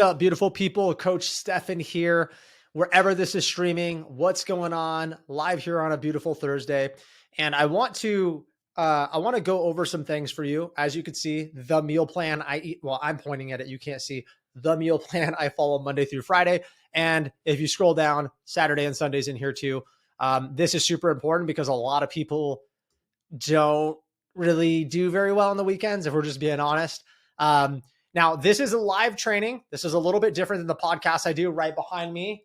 Up, beautiful people? Coach Stefan here, wherever this is streaming. What's going on? Live here on a beautiful Thursday, and I want to go over some things for you. As you can see, the meal plan I eat. Well, I'm pointing at it. You can't see the meal plan I follow Monday through Friday, and if you scroll down, Saturday and Sundays in here too. This is super important because a lot of people don't really do very well on the weekends, if we're just being honest. Now, this is a live training. This is a little bit different than the podcast I do. Right behind me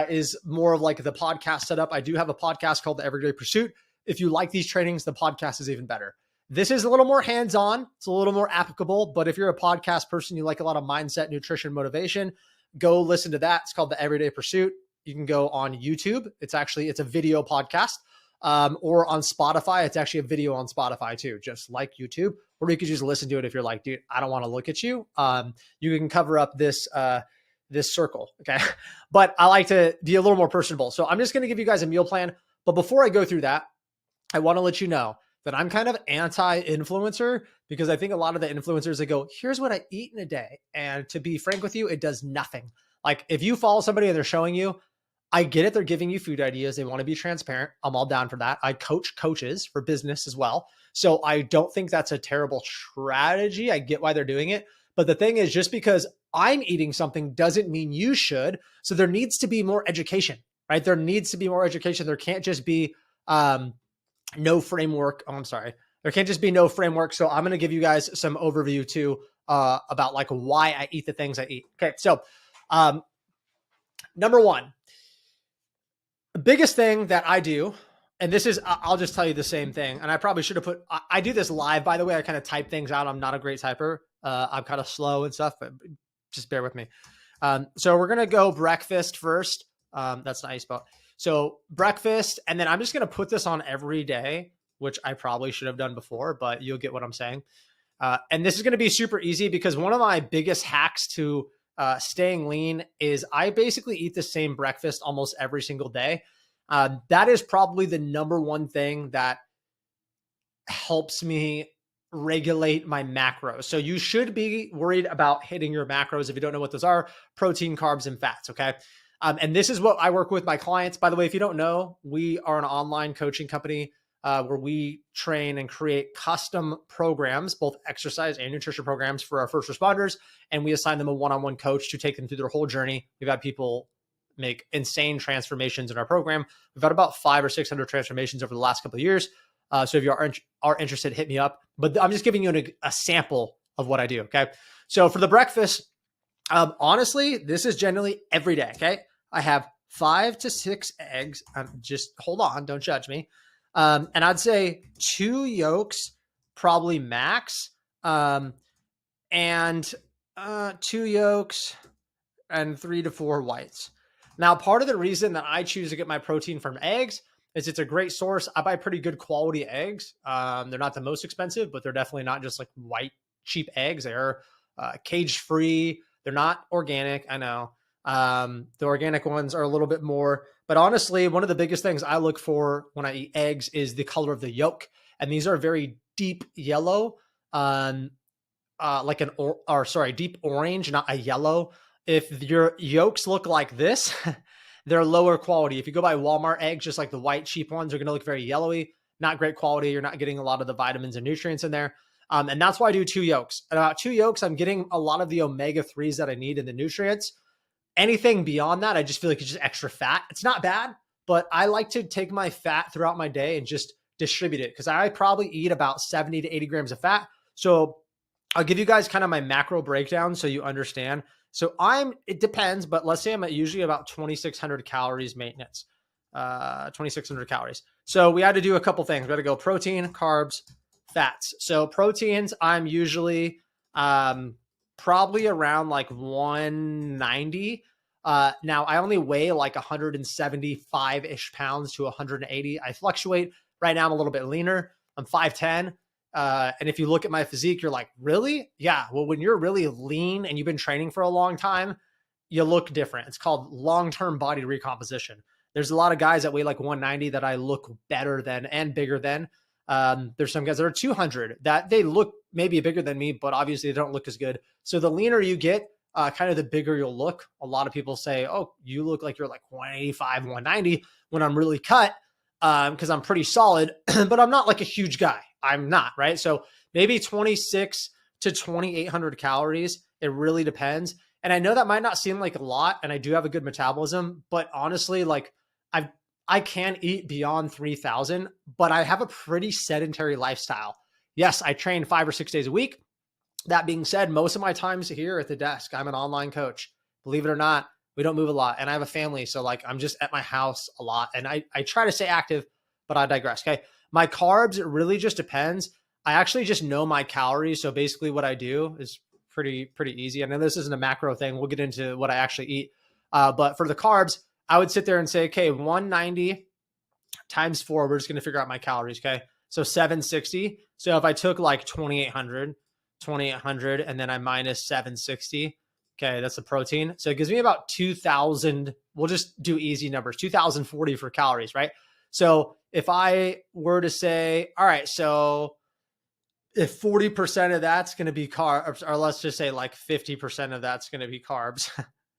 is more of like the podcast setup. I do have a podcast called The Everyday Pursuit. If you like these trainings, the podcast is even better. This is a little more hands-on. It's a little more applicable. But if you're a podcast person, you like a lot of mindset, nutrition, motivation, go listen to that. It's called The Everyday Pursuit. You can go on YouTube. It's a video podcast. Or on Spotify. It's actually a video on Spotify too, just like YouTube, or you could just listen to it if you're like, dude, I don't want to look at you. You can cover up this circle. Okay. But I like to be a little more personable. So I'm just going to give you guys a meal plan. But before I go through that, I want to let you know that I'm kind of anti-influencer because I think a lot of the influencers, they go, here's what I eat in a day. And to be frank with you, it does nothing. Like if you follow somebody and they're showing you, I get it. They're giving you food ideas. They want to be transparent. I'm all down for that. I coach coaches for business as well. So I don't think that's a terrible strategy. I get why they're doing it. But the thing is, just because I'm eating something doesn't mean you should. So there needs to be more education, right? There needs to be more education. There can't just be no framework. Oh, I'm sorry. There can't just be no framework. So I'm going to give you guys some overview too about like why I eat the things I eat. Okay. So number one, the biggest thing that I do, and this is, I'll just tell you the same thing. And I probably should have I do this live, by the way. I kind of type things out. I'm not a great typer. I'm kind of slow and stuff, but just bear with me. So we're going to go breakfast first. That's not how you spell it. So breakfast, and then I'm just going to put this on every day, which I probably should have done before, but you'll get what I'm saying. And this is going to be super easy because one of my biggest hacks to staying lean is I basically eat the same breakfast almost every single day. That is probably the number one thing that helps me regulate my macros. So you should be worried about hitting your macros. If you don't know what those are, protein, carbs, and fats. Okay. And this is what I work with my clients. By the way, if you don't know, we are an online coaching company where we train and create custom programs, both exercise and nutrition programs for our first responders. And we assign them a one-on-one coach to take them through their whole journey. We've had people make insane transformations in our program. We've had about 500 or 600 transformations over the last couple of years. So if you are interested, hit me up. But I'm just giving you a sample of what I do. Okay. So for the breakfast, honestly, this is generally every day. Okay. I have 5 to 6 eggs. Just hold on. Don't judge me. And I'd say 2 yolks, probably max, and 2 yolks and 3 to 4 whites. Now, part of the reason that I choose to get my protein from eggs is it's a great source. I buy pretty good quality eggs. They're not the most expensive, but they're definitely not just like white, cheap eggs. They're cage free. They're not organic. I know. The organic ones are a little bit more, but honestly, one of the biggest things I look for when I eat eggs is the color of the yolk. And these are very deep yellow, like deep orange, not a yellow. If your yolks look like this, they're lower quality. If you go buy Walmart eggs, just like the white cheap ones, are going to look very yellowy, not great quality. You're not getting a lot of the vitamins and nutrients in there. And that's why I do 2 yolks. And about 2 yolks, I'm getting a lot of the omega-3s that I need in the nutrients. Anything beyond that, I just feel like it's just extra fat. It's not bad, but I like to take my fat throughout my day and just distribute it because I probably eat about 70 to 80 grams of fat. So I'll give you guys kind of my macro breakdown so you understand. So it depends, but let's say I'm at usually about 2,600 calories maintenance, 2,600 calories. So we had to do a couple things. We had to go protein, carbs, fats. So proteins, I'm usually probably around like 190. Now I only weigh like 175-ish pounds to 180. I fluctuate. Right now I'm a little bit leaner. I'm 5'10". And if you look at my physique, you're like, really? Yeah. Well, when you're really lean and you've been training for a long time, you look different. It's called long-term body recomposition. There's a lot of guys that weigh like 190 that I look better than and bigger than. There's some guys that are 200 that they look maybe bigger than me, but obviously they don't look as good. So the leaner you get, kind of the bigger you'll look. A lot of people say, oh, you look like you're like 185, 190 when I'm really cut, because I'm pretty solid, but I'm not like a huge guy. I'm not, right? So maybe 26 to 2,800 calories. It really depends. And I know that might not seem like a lot, and I do have a good metabolism, but honestly, like I can eat beyond 3,000, but I have a pretty sedentary lifestyle. Yes, I train 5 or 6 days a week. That being said, most of my time's here at the desk. I'm an online coach. Believe it or not, we don't move a lot. And I have a family. So like I'm just at my house a lot. And I try to stay active, but I digress. Okay. My carbs, it really just depends. I actually just know my calories. So basically what I do is pretty easy. I know this isn't a macro thing. We'll get into what I actually eat. But for the carbs, I would sit there and say, okay, 190 times 4, we're just going to figure out my calories. Okay. So 760. So if I took like 2,800, and then I minus 760. Okay. That's the protein. So it gives me about 2,000. We'll just do easy numbers, 2,040 for calories, right? So if I were to say, all right, so if 40% of that's going to be carbs, or let's just say like 50% of that's going to be carbs,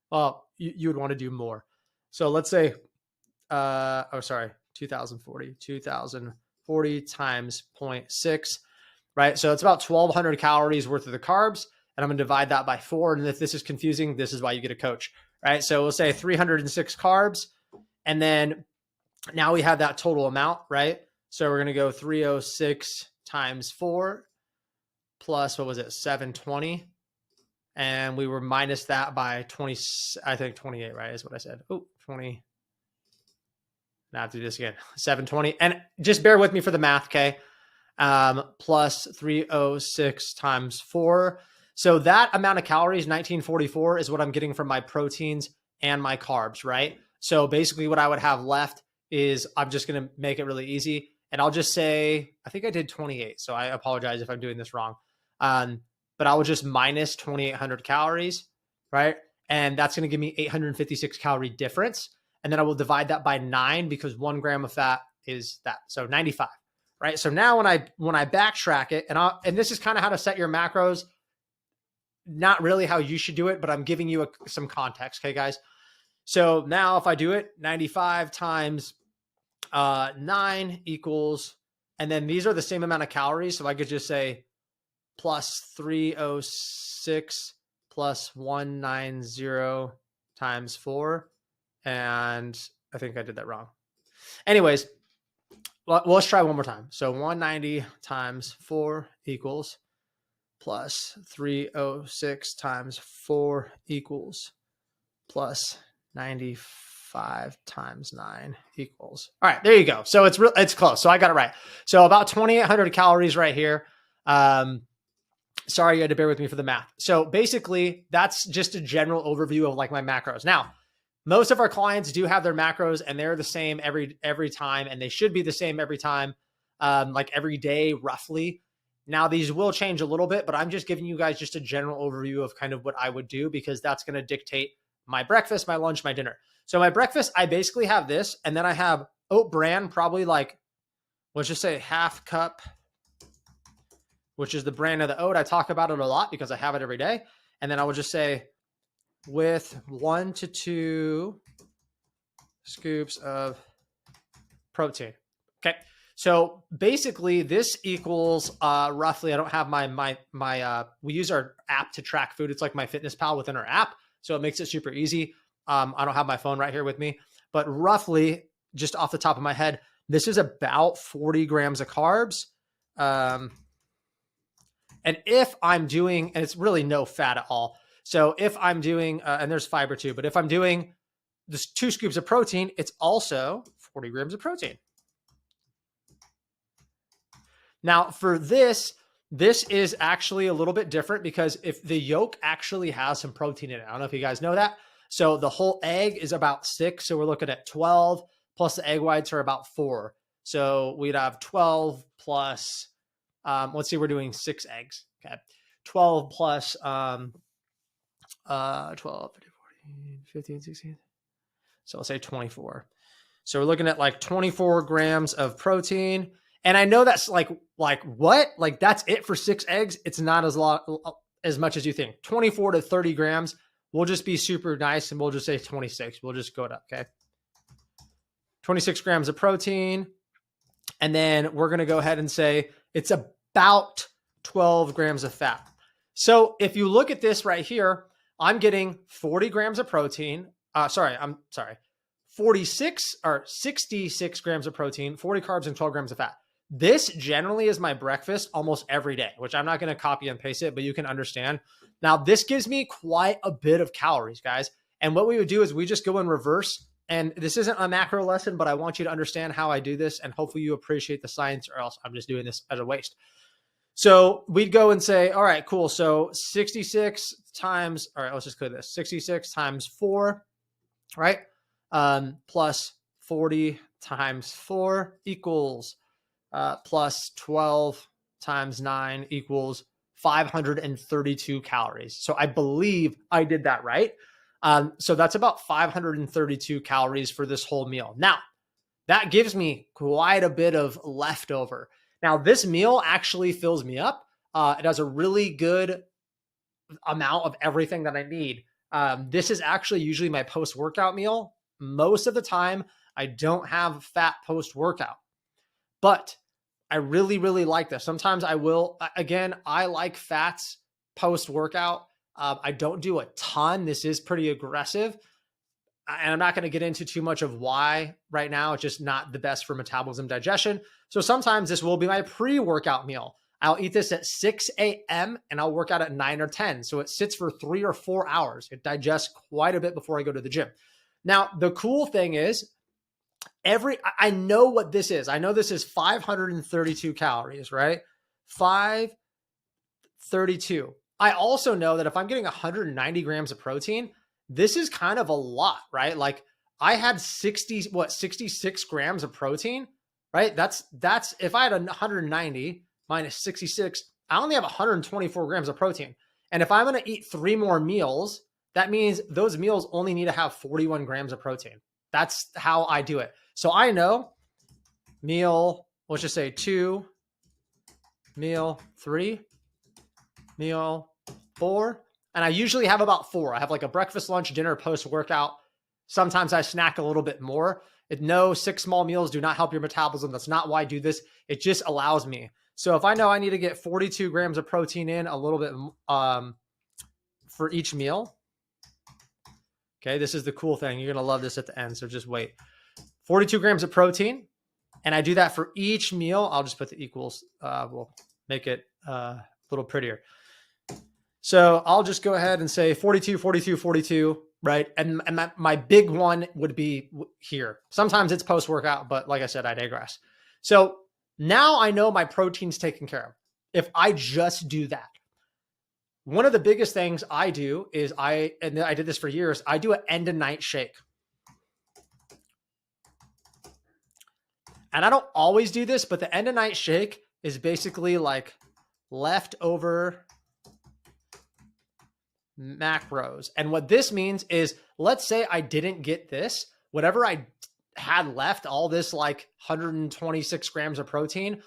well, you would want to do more. So let's say, 2,040 times 0.6, right? So it's about 1,200 calories worth of the carbs, and I'm going to divide that by 4. And if this is confusing, this is why you get a coach, right? So we'll say 306 carbs, and then now we have that total amount, right? So we're going to go 306 times 4 plus, what was it, 720. And we were minus that by 20, I think 28, right, is what I said. Oh, 20. Now I have to do this again. 720. And just bear with me for the math, okay? Plus 306 times 4. So that amount of calories, 1944, is what I'm getting from my proteins and my carbs, right? So basically what I would have left is, I'm just going to make it really easy. And I'll just say, I think I did 28. So I apologize if I'm doing this wrong. But I will just minus 2,800 calories, right? And that's going to give me 856 calorie difference. And then I will divide that by 9, because 1 gram of fat is that. So 95, right? So now when I backtrack it, and this is kind of how to set your macros, not really how you should do it, but I'm giving you some context. Okay, guys. So now if I do it, 95 times 9 equals, and then these are the same amount of calories. So I could just say plus 306 plus 190 times 4. And I think I did that wrong. Anyways, well, let's try one more time. So 190 times 4 equals plus 306 times 4 equals plus 95 times 9 equals. All right, there you go. So it's close. So I got it right. So about 2,800 calories right here. Sorry, you had to bear with me for the math. So basically, that's just a general overview of like my macros. Now, most of our clients do have their macros, and they're the same every time, and they should be the same every time, like every day, roughly. Now, these will change a little bit, but I'm just giving you guys just a general overview of kind of what I would do, because that's going to dictate my breakfast, my lunch, my dinner. So my breakfast, I basically have this, and then I have oat bran, probably like, let's just say half cup, which is the brand of the oat. I talk about it a lot because I have it every day. And then I would just say with 1 to 2 scoops of protein. Okay. So basically this equals roughly, I don't have we use our app to track food. It's like MyFitnessPal within our app. So it makes it super easy. I don't have my phone right here with me, but roughly just off the top of my head, this is about 40 grams of carbs. And if I'm doing, and it's really no fat at all. So if I'm doing, and there's fiber too, but if I'm doing this 2 scoops of protein, it's also 40 grams of protein. Now for this is actually a little bit different, because if the yolk actually has some protein in it, I don't know if you guys know that. So the whole egg is about 6. So we're looking at 12 plus the egg whites are about 4. So we'd have 12 plus, let's see, we're doing 6 eggs. Okay. 12 plus, 12, 13, 14, 15, 16. So I'll say 24. So we're looking at like 24 grams of protein. And I know that's like what? Like that's it for 6 eggs. It's not as as much as you think. 24 to 30 grams. We'll just be super nice and we'll just say 26. We'll just go it up, okay? 26 grams of protein. And then we're going to go ahead and say it's about 12 grams of fat. So if you look at this right here, I'm getting 40 grams of protein. 46 or 66 grams of protein, 40 carbs, and 12 grams of fat. This generally is my breakfast almost every day, which I'm not going to copy and paste it, but you can understand. Now, this gives me quite a bit of calories, guys. And what we would do is we just go in reverse. And this isn't a macro lesson, but I want you to understand how I do this. And hopefully you appreciate the science, or else I'm just doing this as a waste. So we'd go and say, all right, cool. So 66 times, all right, let's just clear this. 66 times 4, right? Plus 40 times 4 equals plus 12 times 9 equals 532 calories. So I believe I did that right. So that's about 532 calories for this whole meal. Now, that gives me quite a bit of leftover. Now, this meal actually fills me up. It has a really good amount of everything that I need. This is actually usually my post-workout meal. Most of the time, I don't have fat post-workout, but I really, really like this. Sometimes I will. Again, I like fats post-workout. I don't do a ton. This is pretty aggressive. And I'm not going to get into too much of why right now. It's just not the best for metabolism digestion. So sometimes this will be my pre-workout meal. I'll eat this at 6 a.m. and I'll work out at 9 or 10. So it sits for 3 or 4 hours. It digests quite a bit before I go to the gym. Now, the cool thing is I know what this is. I know this is 532 calories, right? 532. I also know that if I'm getting 190 grams of protein, this is kind of a lot, right? Like I had 66 grams of protein, right? That's if I had 190 minus 66, I only have 124 grams of protein. And if I'm going to eat 3 more meals, that means those meals only need to have 41 grams of protein. That's how I do it. So I know meal, let's just say 2, meal 3, meal 4. And I usually have about 4. I have like a breakfast, lunch, dinner, post-workout. Sometimes I snack a little bit more. No, 6 small meals do not help your metabolism. That's not why I do this. It just allows me. So if I know I need to get 42 grams of protein in, a little bit for each meal. Okay, this is the cool thing. You're going to love this at the end, so just wait. 42 grams of protein, and I do that for each meal. I'll just put the equals. We'll make it a little prettier. So I'll just go ahead and say 42, 42, 42, right? And my big one would be here. Sometimes it's post-workout, but like I said, I digress. So now I know my protein's taken care of. If I just do that, one of the biggest things I do is I did this for years, I do an end of night shake. And I don't always do this, but the end of night shake is basically like leftover macros. And what this means is, let's say I didn't get this, whatever I had left, all this like 126 grams of protein,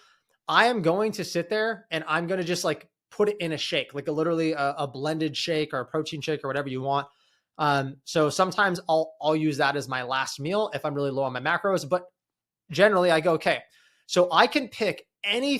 I am going to sit there and I'm going to just like put it in a shake, like literally a blended shake or a protein shake or whatever you want. So sometimes I'll use that as my last meal if I'm really low on my macros, but generally I go, okay, so I can pick any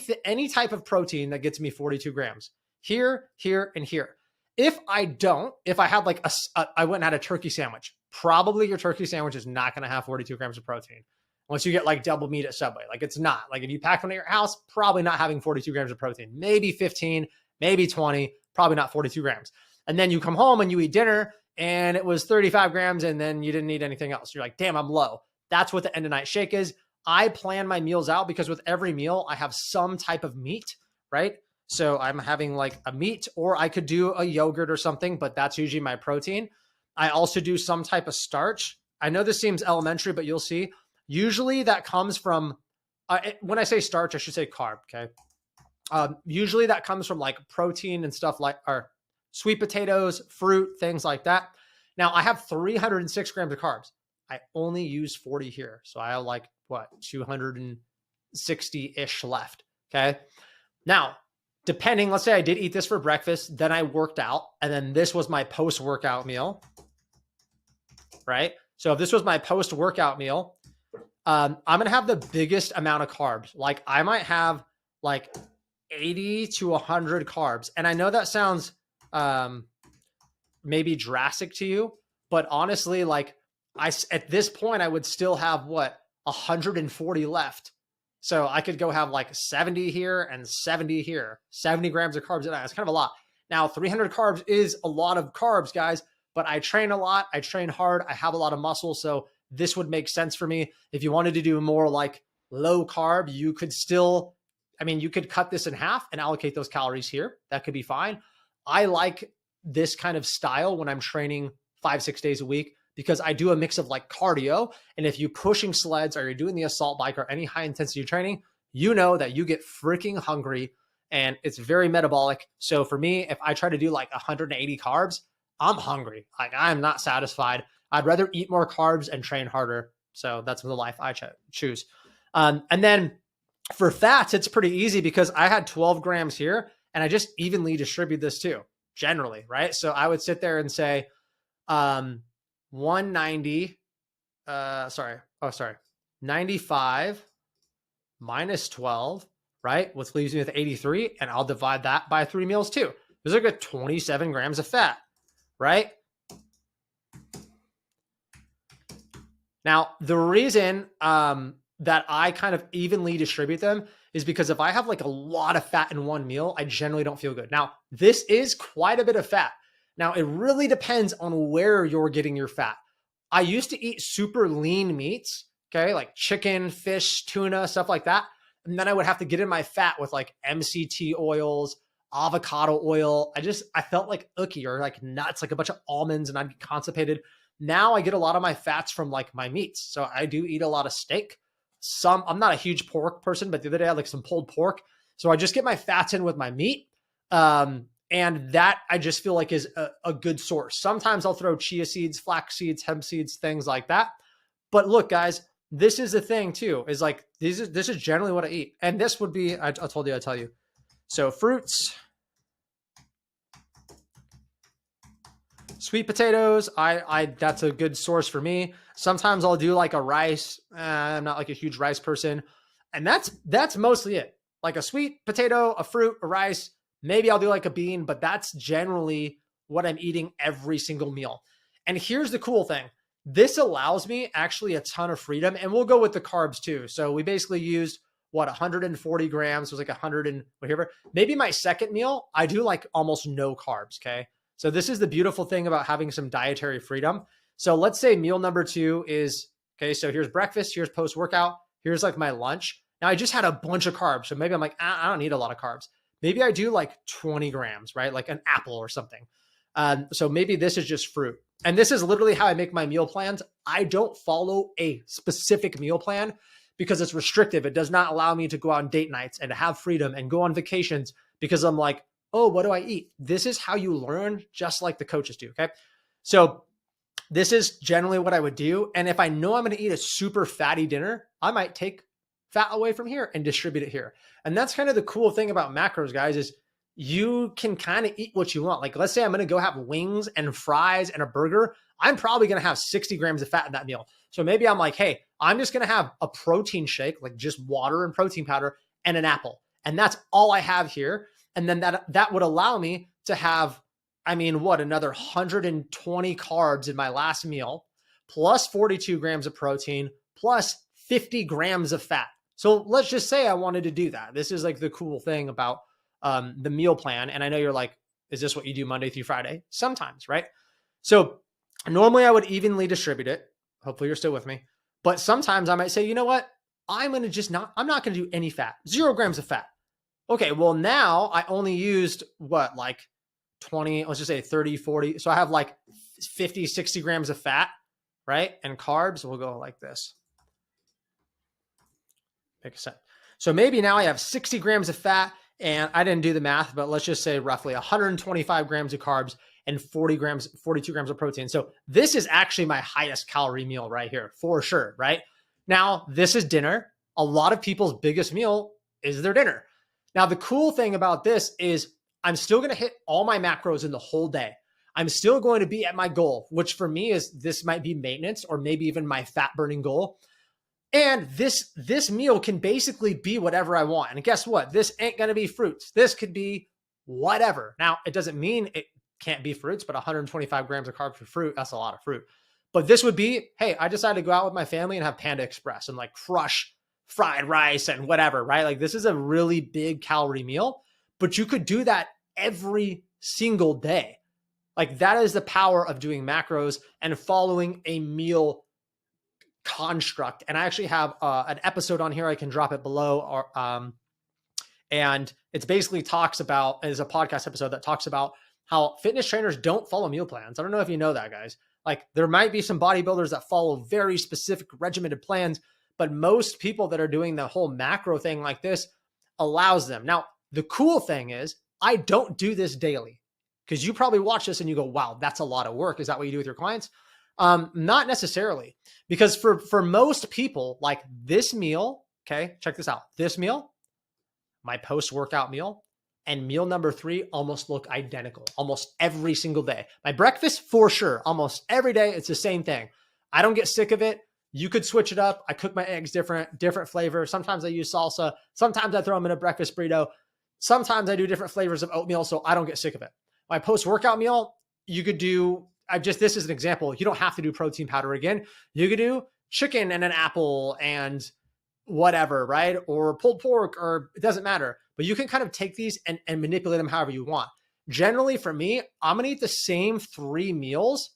type of protein that gets me 42 grams here, here, and here. If I had like I went and had a turkey sandwich, probably your turkey sandwich is not going to have 42 grams of protein unless you get like double meat at Subway. Like it's not. Like if you pack one at your house, probably not having 42 grams of protein, maybe 15, maybe 20, probably not 42 grams. And then you come home and you eat dinner and it was 35 grams and then you didn't eat anything else. You're like, damn, I'm low. That's what the end of night shake is. I plan my meals out because with every meal I have some type of meat, right? So I'm having like a meat, or I could do a yogurt or something, but that's usually my protein. I also do some type of starch. I know this seems elementary, but you'll see. Usually that comes from, when I say starch, I should say carb, okay? Usually that comes from like protein and stuff like, or sweet potatoes, fruit, things like that. Now I have 306 grams of carbs. I only use 40 here. So I have like, 260-ish left, okay? Now, depending, let's say I did eat this for breakfast, then I worked out, and then this was my post-workout meal, right? So if this was my post-workout meal, I'm going to have the biggest amount of carbs. Like I might have like 80 to 100 carbs. And I know that sounds maybe drastic to you, but honestly, like at this point, I would still have what, 140 left. So I could go have like 70 here and 70 here, 70 grams of carbs a day. It's kind of a lot. Now, 300 carbs is a lot of carbs, guys, but I train a lot. I train hard. I have a lot of muscle. So this would make sense for me. If you wanted to do more like low carb, you could still, I mean, you could cut this in half and allocate those calories here. That could be fine. I like this kind of style when I'm training 5-6 days a week because I do a mix of like cardio. And if you're pushing sleds or you're doing the assault bike or any high intensity training, you know that you get freaking hungry and it's very metabolic. So for me, if I try to do like 180 carbs, I'm hungry. Like I'm not satisfied. I'd rather eat more carbs and train harder. So that's the life I choose. And then for fats, it's pretty easy because I had 12 grams here and I just evenly distribute this too, generally, right? So I would sit there and say 190, 95 minus 12, right? Which leaves me with 83, and I'll divide that by 3 meals too. There's like a 27 grams of fat, right? Now, the reason that I kind of evenly distribute them is because if I have like a lot of fat in one meal, I generally don't feel good. Now, this is quite a bit of fat. Now, it really depends on where you're getting your fat. I used to eat super lean meats, okay, like chicken, fish, tuna, stuff like that. And then I would have to get in my fat with like MCT oils, avocado oil. I felt like icky or like nuts, like a bunch of almonds, and I'd be constipated. Now I get a lot of my fats from like my meats. So I do eat a lot of steak. I'm not a huge pork person, but the other day I had like some pulled pork. So I just get my fats in with my meat. And that I just feel like is a good source. Sometimes I'll throw chia seeds, flax seeds, hemp seeds, things like that. But look, guys, this is the thing too, is like, this is generally what I eat. And this would be, I told you, I'll tell you. So fruits, sweet potatoes, that's a good source for me. Sometimes I'll do like a rice. I'm not like a huge rice person. And that's mostly it. Like a sweet potato, a fruit, a rice. Maybe I'll do like a bean, but that's generally what I'm eating every single meal. And here's the cool thing. This allows me actually a ton of freedom, and we'll go with the carbs too. So we basically used 140 grams, was like 100 and whatever. Maybe my second meal, I do like almost no carbs. Okay. So this is the beautiful thing about having some dietary freedom. So let's say meal number 2 is, okay, so here's breakfast, here's post-workout, here's like my lunch. Now I just had a bunch of carbs. So maybe I'm like, I don't need a lot of carbs. Maybe I do like 20 grams, right? Like an apple or something. So maybe this is just fruit. And this is literally how I make my meal plans. I don't follow a specific meal plan because it's restrictive. It does not allow me to go out on date nights and to have freedom and go on vacations because I'm like, oh, what do I eat? This is how you learn, just like the coaches do, okay? So this is generally what I would do. And if I know I'm going to eat a super fatty dinner, I might take fat away from here and distribute it here. And that's kind of the cool thing about macros, guys, is you can kind of eat what you want. Like, let's say I'm going to go have wings and fries and a burger. I'm probably going to have 60 grams of fat in that meal. So maybe I'm like, hey, I'm just going to have a protein shake, like just water and protein powder and an apple. And that's all I have here. And then that would allow me to have, another 120 carbs in my last meal, plus 42 grams of protein, plus 50 grams of fat. So let's just say I wanted to do that. This is like the cool thing about the meal plan. And I know you're like, is this what you do Monday through Friday? Sometimes, right? So normally I would evenly distribute it. Hopefully you're still with me. But sometimes I might say, you know what? I'm not going to do any fat, 0 grams of fat. Okay, well now I only used like 20, let's just say 30, 40. So I have like 50, 60 grams of fat, right? And carbs, we'll go like this. Make a sense. So maybe now I have 60 grams of fat, and I didn't do the math, but let's just say roughly 125 grams of carbs and 42 grams of protein. So this is actually my highest calorie meal right here, for sure, right? Now, this is dinner. A lot of people's biggest meal is their dinner. Now, the cool thing about this is I'm still going to hit all my macros in the whole day. I'm still going to be at my goal, which for me is this might be maintenance or maybe even my fat burning goal. And this meal can basically be whatever I want. And guess what? This ain't going to be fruits. This could be whatever. Now, it doesn't mean it can't be fruits, but 125 grams of carbs for fruit, that's a lot of fruit. But this would be, hey, I decided to go out with my family and have Panda Express and like crush fried rice and whatever, right? Like this is a really big calorie meal, but you could do that every single day. Like that is the power of doing macros and following a meal construct. And I actually have an episode on here. I can drop it below. And it's basically talks about, is a podcast episode that talks about how fitness trainers don't follow meal plans. I don't know if you know that, guys. Like there might be some bodybuilders that follow very specific regimented plans, but most people that are doing the whole macro thing like this allows them. Now, the cool thing is I don't do this daily because you probably watch this and you go, wow, that's a lot of work. Is that what you do with your clients? Not necessarily, because for most people, like this meal, okay, check this out. This meal, my post-workout meal, and meal number 3 almost look identical almost every single day. My breakfast, for sure, almost every day, it's the same thing. I don't get sick of it. You could switch it up. I cook my eggs different flavor. Sometimes I use salsa. Sometimes I throw them in a breakfast burrito. Sometimes I do different flavors of oatmeal, so I don't get sick of it. My post-workout meal, you could do, this is an example. You don't have to do protein powder again. You could do chicken and an apple and whatever, right? Or pulled pork, or it doesn't matter. But you can kind of take these and manipulate them however you want. Generally, for me, I'm going to eat the same 3 meals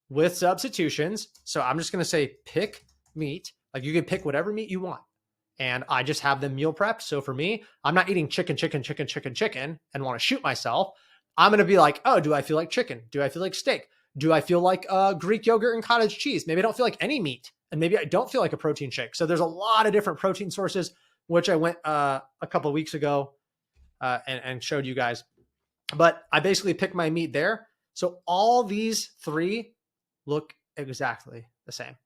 with substitutions. So I'm just going to say pick meat. Like you can pick whatever meat you want. And I just have them meal prepped. So for me, I'm not eating chicken and want to shoot myself. I'm going to be like, oh, do I feel like chicken? Do I feel like steak? Do I feel like Greek yogurt and cottage cheese? Maybe I don't feel like any meat. And maybe I don't feel like a protein shake. So there's a lot of different protein sources, which I went a couple of weeks ago and showed you guys. But I basically picked my meat there. So all these 3 look exactly the same.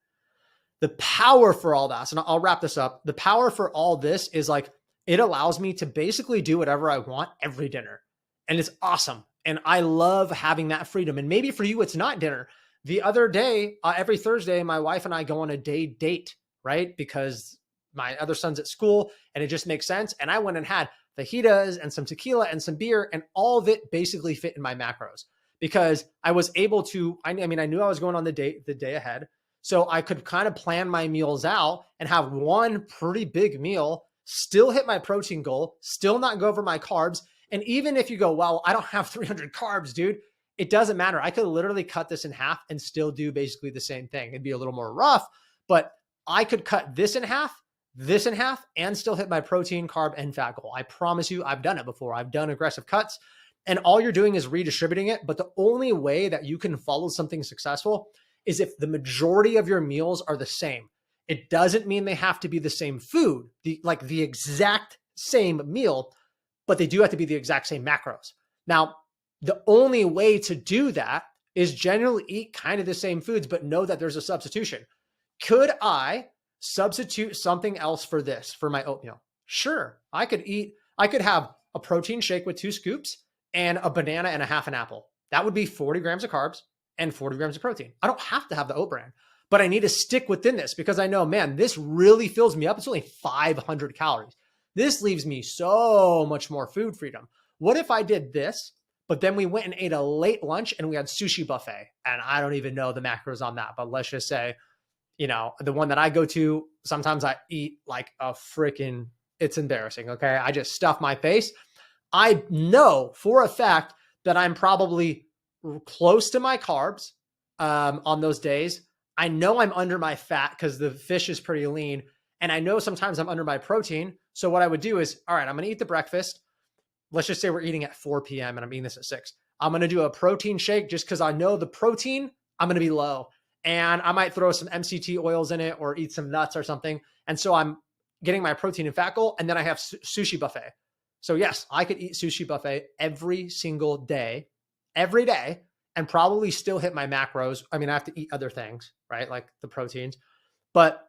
The power for all that, so I'll wrap this up. The power for all this is like, it allows me to basically do whatever I want every dinner. And it's awesome. And I love having that freedom. And maybe for you, it's not dinner. The other day, every Thursday, my wife and I go on a day date, right? Because my other son's at school and it just makes sense. And I went and had fajitas and some tequila and some beer, and all of it basically fit in my macros because I was able to, I knew I was going on the day ahead. So I could kind of plan my meals out and have one pretty big meal, still hit my protein goal, still not go over my carbs. And even if you go, well, I don't have 300 carbs, dude, it doesn't matter. I could literally cut this in half and still do basically the same thing. It'd be a little more rough, but I could cut this in half, and still hit my protein, carb, and fat goal. I promise you, I've done it before. I've done aggressive cuts, and all you're doing is redistributing it. But the only way that you can follow something successful is if the majority of your meals are the same. It doesn't mean they have to be the same food, the exact same meal, but they do have to be the exact same macros. Now, the only way to do that is generally eat kind of the same foods, but know that there's a substitution. Could I substitute something else for this, for my oatmeal? Sure. I could have a protein shake with 2 scoops and a banana and a half an apple. That would be 40 grams of carbs and 40 grams of protein. I don't have to have the oat bran, but I need to stick within this because I know, man, this really fills me up. It's only 500 calories. This leaves me so much more food freedom. What if I did this, but then we went and ate a late lunch and we had sushi buffet? And I don't even know the macros on that, but let's just say, the one that I go to, sometimes I eat like a freaking, it's embarrassing. Okay. I just stuff my face. I know for a fact that I'm probably close to my carbs on those days. I know I'm under my fat because the fish is pretty lean. And I know sometimes I'm under my protein. So what I would do is, all right, I'm going to eat the breakfast. Let's just say we're eating at 4 p.m. and I'm eating this at 6. I'm going to do a protein shake just because I know the protein, I'm going to be low. And I might throw some MCT oils in it or eat some nuts or something. And so I'm getting my protein and fat goal. And then I have sushi buffet. So yes, I could eat sushi buffet every single day, every day, and probably still hit my macros. I mean, I have to eat other things, right? Like the proteins, but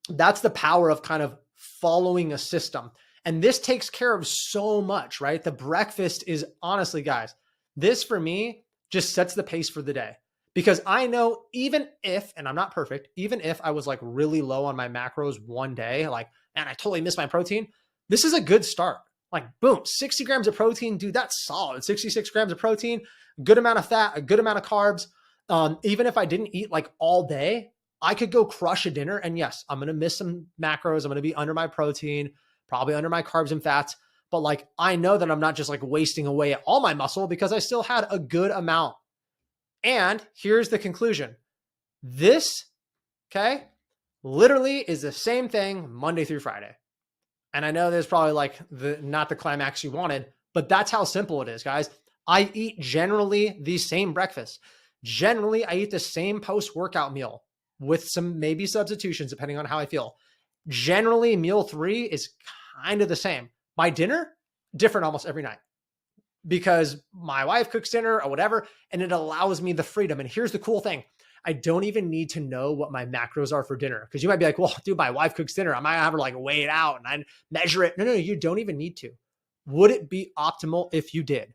that's the power of kind of following a system. And this takes care of so much, right? The breakfast is honestly, guys, this for me just sets the pace for the day. Because I know even if, and I'm not perfect, even if I was like really low on my macros one day, like, man, I totally missed my protein, this is a good start. Like, boom, 60 grams of protein, dude, that's solid. 66 grams of protein, good amount of fat, a good amount of carbs. Even if I didn't eat like all day, I could go crush a dinner. And yes, I'm going to miss some macros. I'm going to be under my protein, probably under my carbs and fats. But like, I know that I'm not just like wasting away all my muscle because I still had a good amount. And here's the conclusion. This, okay, literally is the same thing Monday through Friday. And I know there's probably like not the climax you wanted, but that's how simple it is, guys. I eat generally the same breakfast. Generally, I eat the same post-workout meal with some maybe substitutions depending on how I feel. Generally, meal 3 is kind of the same. My dinner, different almost every night, because my wife cooks dinner or whatever, and it allows me the freedom. And here's the cool thing. I don't even need to know what my macros are for dinner. Because you might be like, well, dude, my wife cooks dinner. I might have her like weigh it out and I measure it. No, you don't even need to. Would it be optimal if you did?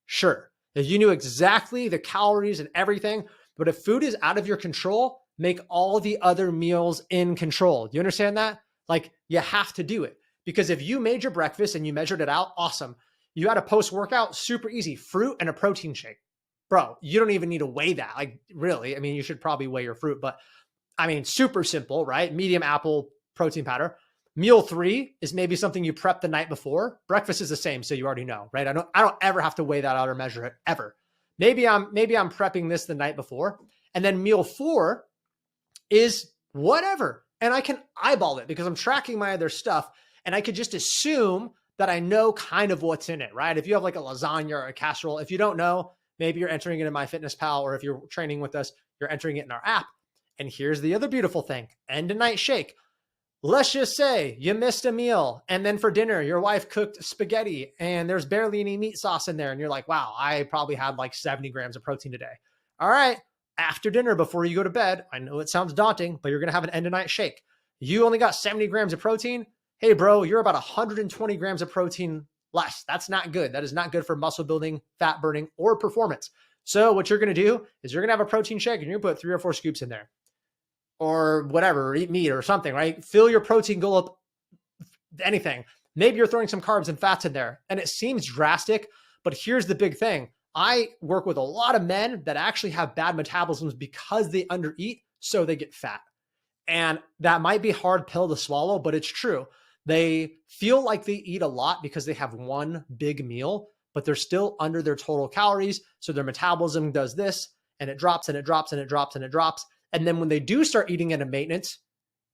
Sure. If you knew exactly the calories and everything, but if food is out of your control, make all the other meals in control. You understand that? Like, you have to do it. Because if you made your breakfast and you measured it out, awesome. You had a post-workout, super easy, fruit and a protein shake. Bro, you don't even need to weigh that. Like, really, I mean, you should probably weigh your fruit, but I mean, super simple, right? Medium apple protein powder. Meal 3 is maybe something you prep the night before. Breakfast is the same, so you already know, right? I don't ever have to weigh that out or measure it ever. Maybe I'm prepping this the night before, and then meal 4 is whatever, and I can eyeball it because I'm tracking my other stuff, and I could just assume that I know kind of what's in it, right? If you have like a lasagna or a casserole, if you don't know, maybe you're entering it in MyFitnessPal, or if you're training with us, you're entering it in our app. And here's the other beautiful thing: end of night shake. Let's just say you missed a meal, and then for dinner, your wife cooked spaghetti and there's barely any meat sauce in there. And you're like, wow, I probably had like 70 grams of protein today. All right. After dinner, before you go to bed, I know it sounds daunting, but you're going to have an end of night shake. You only got 70 grams of protein. Hey, bro, you're about 120 grams of protein less. That's not good. That is not good for muscle building, fat burning, or performance. So what you're going to do is you're going to have a protein shake and you're going to put 3 or 4 scoops in there, or whatever, or eat meat or something, right? Fill your protein goal up, anything. Maybe you're throwing some carbs and fats in there. And it seems drastic, but here's the big thing. I work with a lot of men that actually have bad metabolisms because they undereat, so they get fat. And that might be a hard pill to swallow, but it's true. They feel like they eat a lot because they have one big meal, but they're still under their total calories. So their metabolism does this, and it drops and it drops and it drops and it drops. And then when they do start eating into maintenance,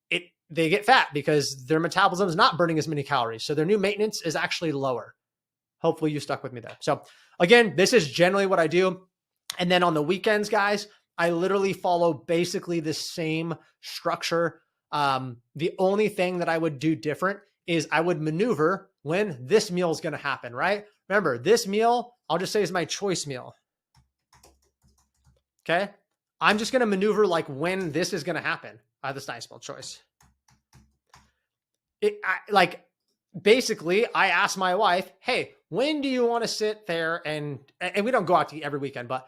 they get fat because their metabolism is not burning as many calories. So their new maintenance is actually lower. Hopefully you stuck with me there. So again, this is generally what I do. And then on the weekends, guys, I literally follow basically the same structure. The only thing that I would do different is I would maneuver when this meal is going to happen, right? Remember, this meal, I'll just say is my choice meal. Okay. I'm just going to maneuver like when this is going to happen. This nice spell choice. Basically, I asked my wife, hey, when do you want to sit there and we don't go out to eat every weekend, but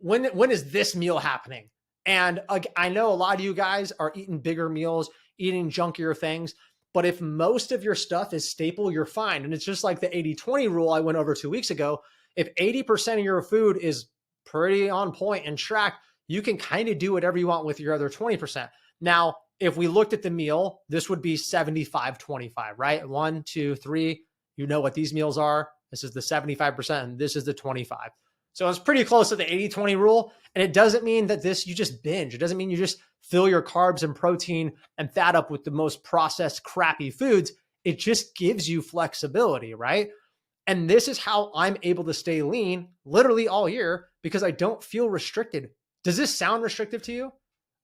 when is this meal happening? And I know a lot of you guys are eating bigger meals, eating junkier things, but if most of your stuff is staple, you're fine. And it's just like the 80-20 rule I went over 2 weeks ago. If 80% of your food is pretty on point and tracked, you can kind of do whatever you want with your other 20%. Now, if we looked at the meal, this would be 75-25, right? 1, 2, 3. You know what these meals are. This is the 75% and this is the 25. So it's pretty close to the 80-20 rule. And it doesn't mean that you just binge. It doesn't mean you just fill your carbs and protein and fat up with the most processed, crappy foods. It just gives you flexibility, right? And this is how I'm able to stay lean literally all year because I don't feel restricted. Does this sound restrictive to you?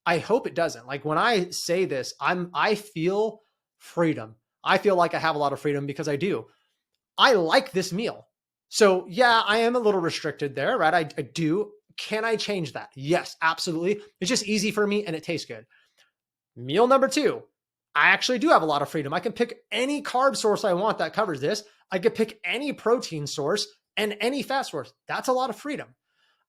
I hope it doesn't. Like when I say this, I feel freedom. I feel like I have a lot of freedom because I do. I like this meal. So yeah, I am a little restricted there, right? I do. Can I change that? Yes, absolutely. It's just easy for me and it tastes good. Meal number 2, I actually do have a lot of freedom. I can pick any carb source I want that covers this. I could pick any protein source and any fat source. That's a lot of freedom.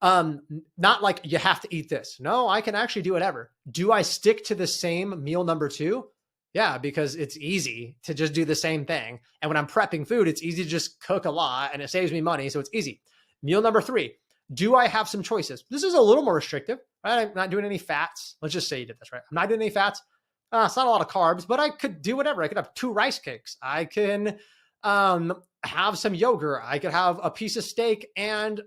Not like you have to eat this. No, I can actually do whatever. Do I stick to the same meal number 2? Yeah, because it's easy to just do the same thing. And when I'm prepping food, it's easy to just cook a lot and it saves me money. So it's easy. Meal number 3, do I have some choices? This is a little more restrictive, right? I'm not doing any fats. Let's just say you did this, right? I'm not doing any fats. It's not a lot of carbs, but I could do whatever. I could have 2 rice cakes. I can have some yogurt. I could have a piece of steak and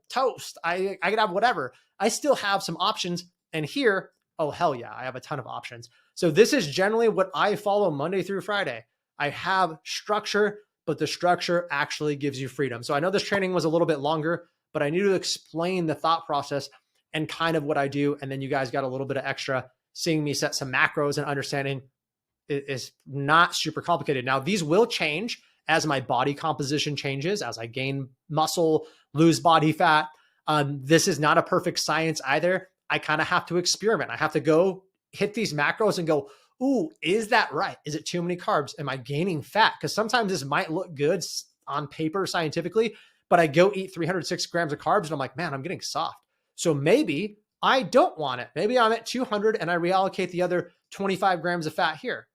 toast. I could have whatever. I still have some options. And here, oh, hell yeah, I have a ton of options. So this is generally what I follow Monday through Friday. I have structure, but the structure actually gives you freedom. So I know this training was a little bit longer, but I need to explain the thought process and kind of what I do. And then you guys got a little bit of extra seeing me set some macros and understanding it is not super complicated. Now, these will change as my body composition changes, as I gain muscle, lose body fat. This is not a perfect science either. I kind of have to experiment. I have to go hit these macros and go, ooh, is that right? Is it too many carbs? Am I gaining fat? Because sometimes this might look good on paper scientifically, but I go eat 306 grams of carbs and I'm like, man, I'm getting soft. So maybe I don't want it. Maybe I'm at 200 and I reallocate the other 25 grams of fat here.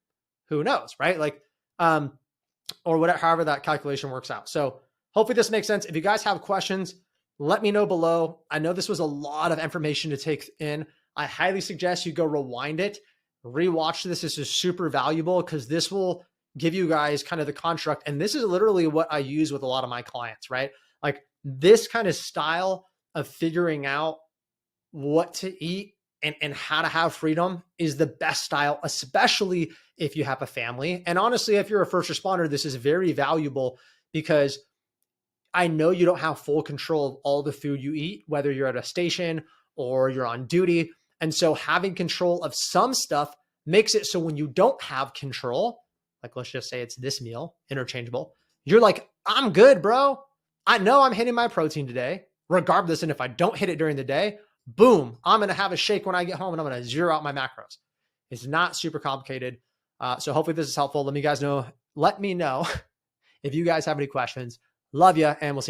Who knows, right? Like, or whatever, however that calculation works out. So hopefully this makes sense. If you guys have questions, let me know below. I know this was a lot of information to take in. I highly suggest you go rewind it, rewatch this. This is super valuable because this will give you guys kind of the construct. And this is literally what I use with a lot of my clients, right? Like this kind of style of figuring out what to eat and how to have freedom is the best style, especially if you have a family. And honestly, if you're a first responder, this is very valuable because I know you don't have full control of all the food you eat, whether you're at a station or you're on duty. And so having control of some stuff makes it so when you don't have control, like let's just say it's this meal, interchangeable, you're like, I'm good, bro. I know I'm hitting my protein today, regardless. And if I don't hit it during the day, boom, I'm going to have a shake when I get home and I'm going to zero out my macros. It's not super complicated. So hopefully this is helpful. Let me know if you guys have any questions. Love you, and we'll see you next time.